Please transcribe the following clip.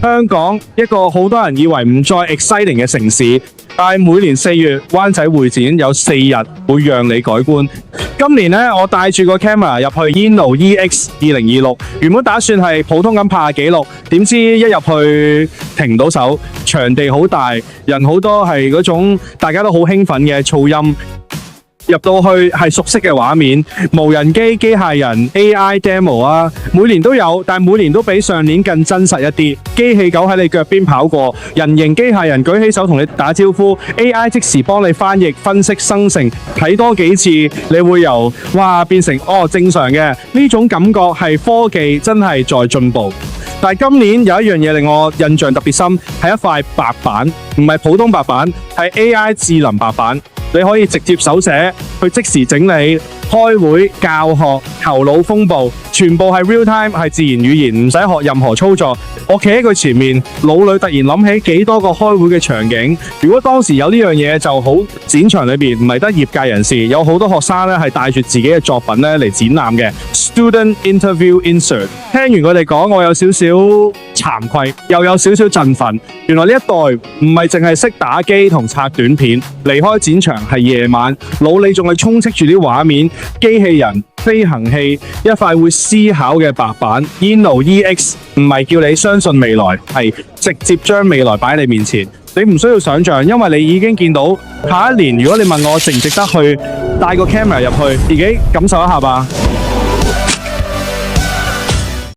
香港一個好多人以為唔再 exciting 嘅城市，但係每年4月灣仔會展有4日會讓你改觀。今年呢，我帶住個 camera 入去 Inno EX2026，原本打算係普通咁拍下紀錄，點知一入去停唔到手，場地好大，人好多，係嗰種大家都好興奮嘅噪音。入到去係熟悉嘅畫面，無人機、機械人、AI demo 啊，每年都有，但每年都比上年更真實一啲。機器狗喺你腳邊跑過，人形機械人舉起手同你打招呼 ，AI 即時幫你翻譯、分析、生成。睇多幾次，你會由哇變成正常嘅呢種感覺，係科技真係在進步。但係今年有一樣嘢令我印象特別深，係一塊白板，唔係普通白板，係 AI 智能白板。你可以直接手寫，去即時整理、開會、教學、頭腦風暴，全部係 real time，係自然語言，唔使學任何操作。我企喺佢前面，腦裏突然諗起幾多個開會嘅場景。如果當時有呢樣嘢就好，展場裏邊唔係得業界人士，有好多學生咧係帶住自己嘅作品咧嚟展覽嘅。Student Interview Insert， 聽完佢哋講，我有少少慚愧，又有少少振奮。原來呢一代唔係淨係識打機同刷短片，離開展場係夜晚，腦裏仲係充斥住啲畫面、機器人、飛行器，一塊會思考嘅白板。Inno EX 唔係叫你相信未來，係直接將未來擺喺你面前。你唔需要想像，因為你已經見到下一年。如果你問我值唔值得去帶個 camera 入去，自己感受一下吧。